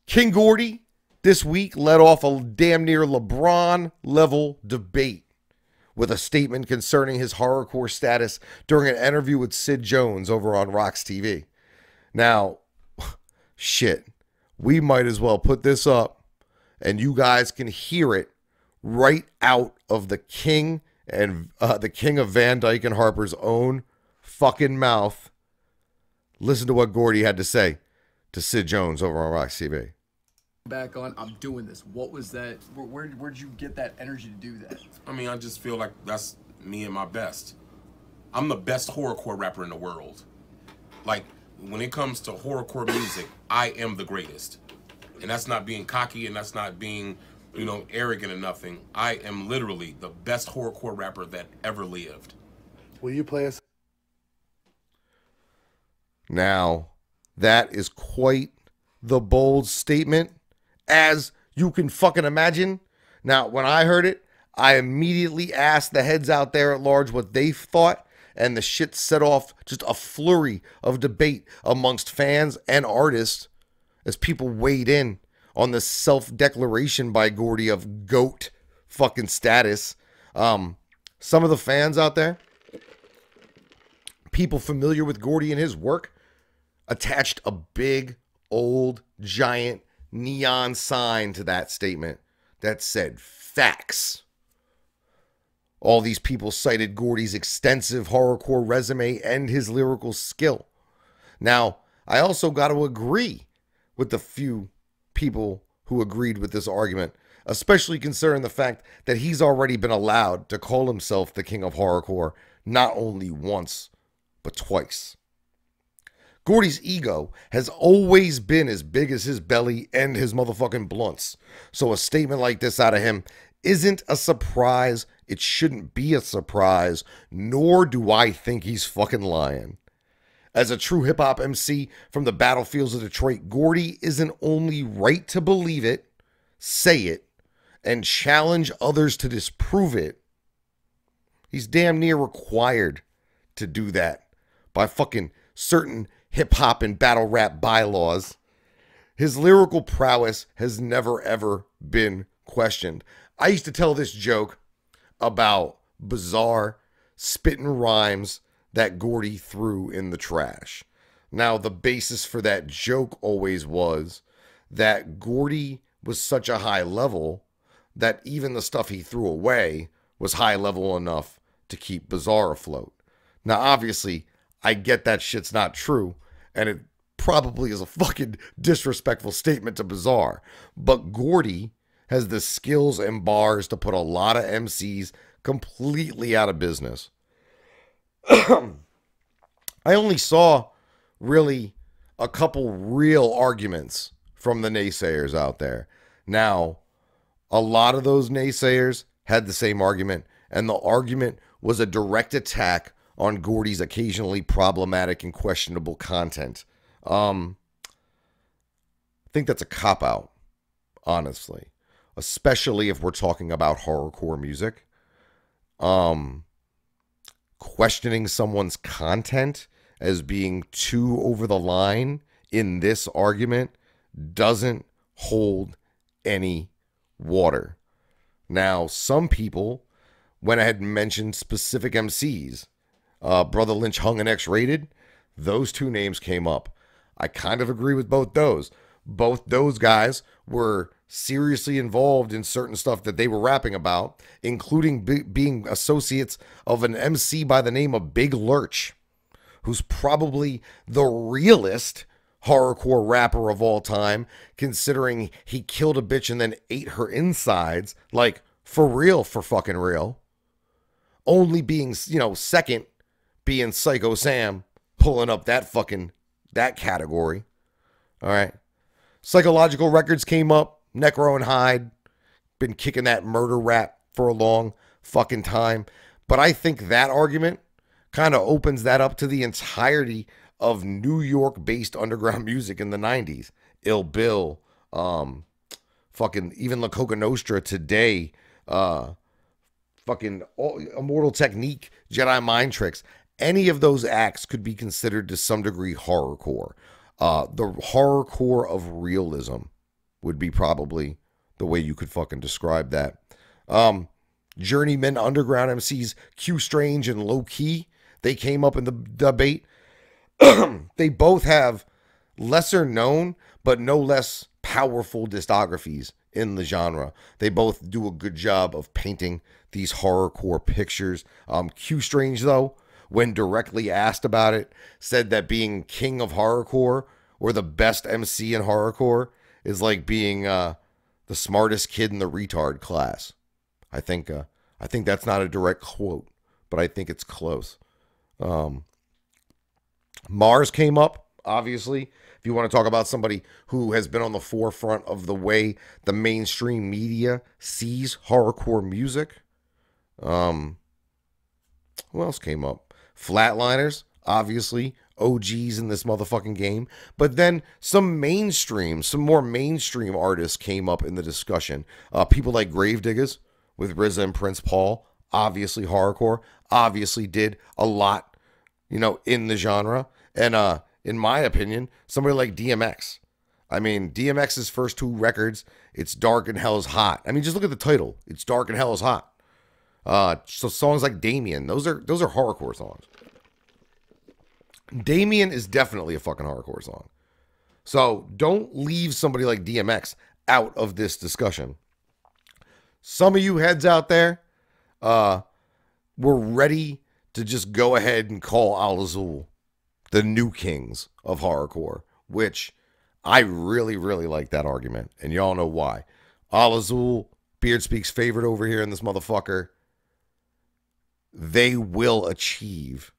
King Gordy this week led off a damn near LeBron-level debate with a statement concerning his horrorcore status during an interview with Sid Jones over on RoxxTV. Now, shit, we might as well put this up and you guys can hear it right out of the king and the king of Van Dyke and Harper's own fucking mouth. Listen to what Gordy had to say to Sid Jones over on RoxxTV. Back on, I'm doing this. What was that? Where'd you get that energy to do that? I mean, I just feel like that's me at my best. I'm the best horrorcore rapper in the world. Like, when it comes to horrorcore music, I am the greatest. And that's not being cocky and that's not being, you know, arrogant or nothing. I am literally the best horrorcore rapper that ever lived. Will you play us? Now, that is quite the bold statement, as you can fucking imagine. Now, when I heard it, I immediately asked the heads out there at large what they thought, and the shit set off just a flurry of debate amongst fans and artists as people weighed in on the self-declaration by Gordy of GOAT fucking status. Some of the fans out there, people familiar with Gordy and his work, attached a big, old, giant neon sign to that statement that said facts. All these people cited Gordy's extensive horrorcore resume and his lyrical skill. Now, I also got to agree with the few people who agreed with this argument, especially considering the fact that he's already been allowed to call himself the king of horrorcore not only once, but twice. Gordy's ego has always been as big as his belly and his motherfucking blunts. So a statement like this out of him isn't a surprise. It shouldn't be a surprise, nor do I think he's fucking lying. As a true hip-hop MC from the battlefields of Detroit, Gordy isn't only right to believe it, say it, and challenge others to disprove it. He's damn near required to do that by fucking certain hip-hop and battle rap bylaws. His lyrical prowess has never ever been questioned. I used to tell this joke about bizarre spitting rhymes that Gordy threw in the trash. Now, the basis for that joke always was that Gordy was such a high level that even the stuff he threw away was high level enough to keep Bizarre afloat. Now, obviously, I get that shit's not true, and it probably is a fucking disrespectful statement to Bizarre. But Gordy has the skills and bars to put a lot of MCs completely out of business. I only saw really a couple real arguments from the naysayers out there. Now, a lot of those naysayers had the same argument, and the argument was a direct attack on Gordy's occasionally problematic and questionable content. I think that's a cop-out, honestly, especially if we're talking about horrorcore music. Questioning someone's content as being too over the line in this argument doesn't hold any water. Now, some people went ahead and mentioned specific MCs. Brother Lynch Hung and X-Rated, those two names came up. I kind of agree with both those. Both those guys were seriously involved in certain stuff that they were rapping about, including being associates of an MC by the name of Big Lurch, who's probably the realest horrorcore rapper of all time, considering he killed a bitch and then ate her insides, like, for real, for fucking real. Only being, you know, second being Psycho Sam, pulling up that category. All right. Psychological Records came up. Necro and Hyde, been kicking that murder rap for a long fucking time. But I think that argument kind of opens that up to the entirety of New York-based underground music in the 90s. Ill Bill, fucking even La Coca Nostra today, fucking Immortal Technique, Jedi Mind Tricks. Any of those acts could be considered to some degree horrorcore. The horrorcore of realism. would be probably the way you could fucking describe that. Journeyman underground MCs Q Strange and Low Key, they came up in the debate. They both have lesser known but no less powerful discographies in the genre. They both do a good job of painting these horrorcore pictures. Q Strange, though, when directly asked about it, said that being king of horrorcore or the best MC in horrorcore is like being the smartest kid in the retard class. I think that's not a direct quote, but I think it's close. Mars came up, obviously. If you want to talk about somebody who has been on the forefront of the way the mainstream media sees horrorcore music. Who else came up? Flatliners, obviously, OGs in this motherfucking game. But then some more mainstream artists came up in the discussion. People like Gravediggers with RZA and Prince Paul, obviously horrorcore, obviously did a lot, in the genre. And in my opinion, somebody like DMX. I mean, DMX's first 2 records, It's Dark and Hell is Hot. I mean, just look at the title. It's Dark and Hell is Hot. So songs like Damien, those are horrorcore songs. Damien is definitely a fucking horrorcore song. So don't leave somebody like DMX out of this discussion. Some of you heads out there, were ready to just go ahead and call Al Azul the new kings of horrorcore, which I really, really like that argument. And y'all know why. Al Azul, Beard Speaks favorite over here in this motherfucker. They will achieve,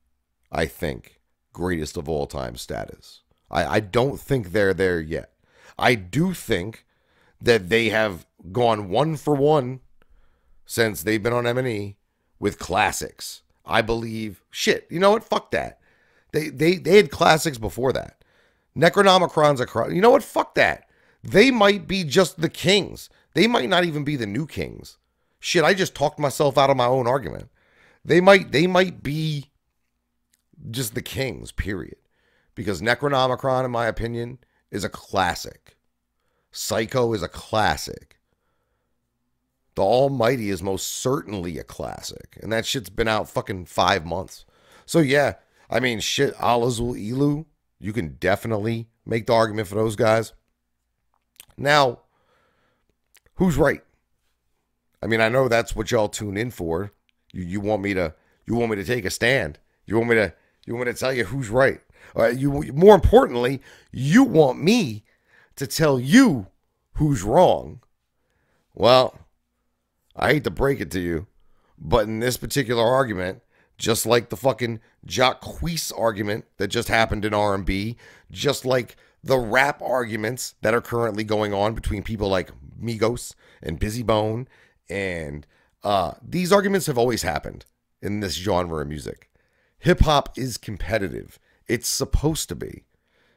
I think, greatest of all time status. I don't think they're there yet. I do think that they have gone 1 for 1 since they've been on M&E with classics. I believe, shit, you know what? Fuck that. They had classics before that. Necronomicron's a, you know what? Fuck that. They might be just the kings. They might not even be the new kings. Shit, I just talked myself out of my own argument. They might be just the kings, period. Because Necronomicron, in my opinion, is a classic. Psycho is a classic. The Almighty is most certainly a classic. And that shit's been out fucking 5 months. So yeah, I mean, shit, Al Azul Ilu, you can definitely make the argument for those guys. Now, who's right? I mean, I know that's what y'all tune in for. You want me to take a stand. You want me to tell you who's right. More importantly, you want me to tell you who's wrong. Well, I hate to break it to you, but in this particular argument, just like the fucking Jacquees argument that just happened in R&B, just like the rap arguments that are currently going on between people like Migos and Busy Bone, and these arguments have always happened in this genre of music. Hip-hop is competitive. It's supposed to be.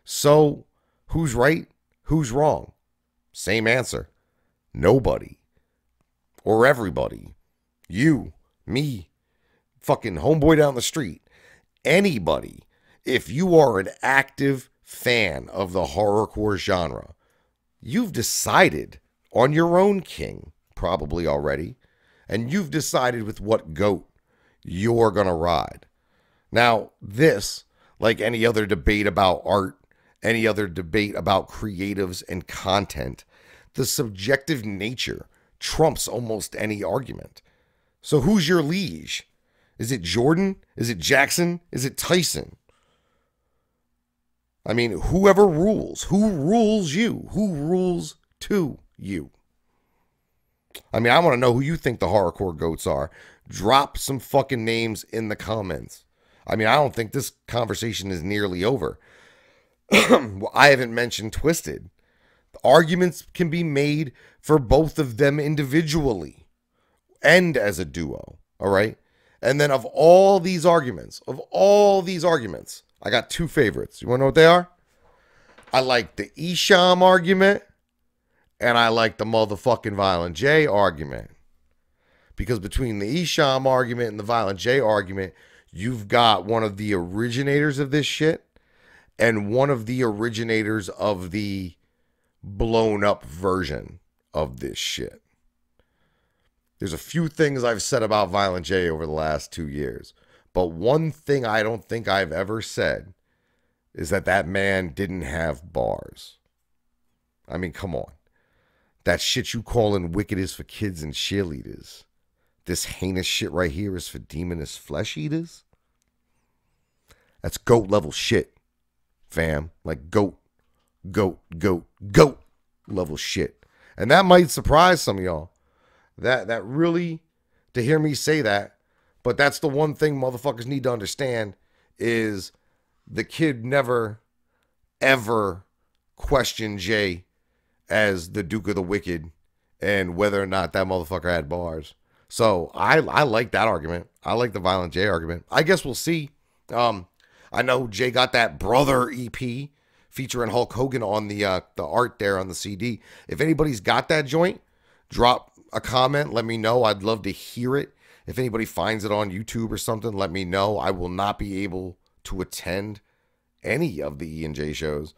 So, who's right? Who's wrong? Same answer. Nobody. Or everybody. You, me, fucking homeboy down the street. Anybody. If you are an active fan of the horrorcore genre, you've decided on your own king, probably already, and you've decided with what GOAT you're going to ride. Now, this, like any other debate about art, any other debate about creatives and content, the subjective nature trumps almost any argument. So who's your liege? Is it Jordan? Is it Jackson? Is it Tyson? I mean, whoever rules. Who rules you? Who rules to you? I mean, I want to know who you think the horrorcore goats are. Drop some fucking names in the comments. I mean, I don't think this conversation is nearly over. I haven't mentioned Twisted. The arguments can be made for both of them individually and as a duo, all right? And then of all these arguments, I got 2 favorites. You want to know what they are? I like the Esham argument, and I like the motherfucking Violent J argument. Because between the Esham argument and the Violent J argument, you've got one of the originators of this shit and one of the originators of the blown up version of this shit. There's a few things I've said about Violent J over the last 2 years, but one thing I don't think I've ever said is that that man didn't have bars. I mean, come on. That shit you calling wicked is for kids and cheerleaders. This heinous shit right here is for demonous flesh eaters. That's GOAT level shit, fam. Like GOAT level shit. And that might surprise some of y'all. That really, to hear me say that, but that's the one thing motherfuckers need to understand is the kid never, ever questioned Jay as the Duke of the Wicked and whether or not that motherfucker had bars. So I like that argument. I like the Violent J argument. I guess we'll see. I know Jay got that Brother EP featuring Hulk Hogan on the art there on the CD. If anybody's got that joint, drop a comment. Let me know. I'd love to hear it. If anybody finds it on YouTube or something, let me know. I will not be able to attend any of the E&J shows.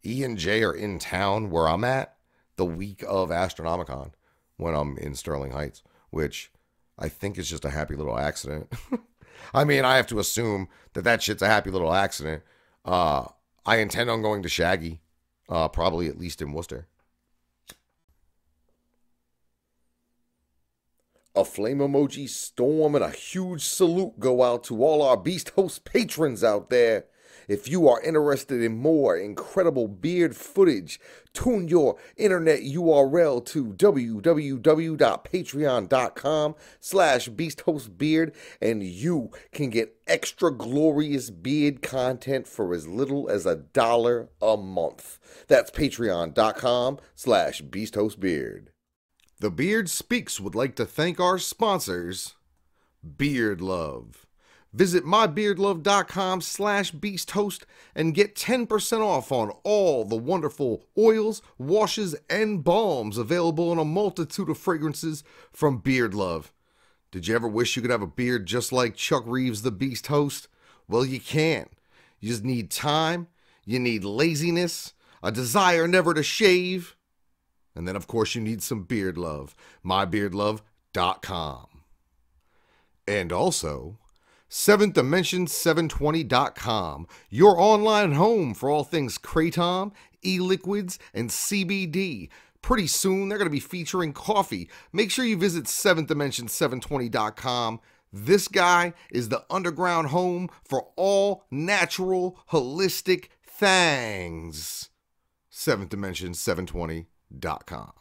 E&J are in town where I'm at the week of Astronomicon when I'm in Sterling Heights, which I think is just a happy little accident. I mean, I have to assume that that shit's a happy little accident. I intend on going to Shaggy, probably at least in Worcester. A flame emoji storm and a huge salute go out to all our Beast Host patrons out there. If you are interested in more incredible beard footage, tune your internet URL to www.patreon.com/beasthostbeard and you can get extra glorious beard content for as little as $1 a month. That's patreon.com/beasthostbeard. The Beard Speaks would like to thank our sponsors, Beard Love. Visit mybeardlove.com/beasthost and get 10% off on all the wonderful oils, washes, and balms available in a multitude of fragrances from Beard Love. Did you ever wish you could have a beard just like Chuck Reeves, the Beast Host? Well, you can. You just need time, you need laziness, a desire never to shave, and then, of course, you need some Beard Love. mybeardlove.com. And also, 7thDimension720.com, your online home for all things kratom, e-liquids, and CBD. Pretty soon, they're going to be featuring coffee. Make sure you visit 7thDimension720.com. This guy is the underground home for all natural, holistic things. 7thDimension720.com.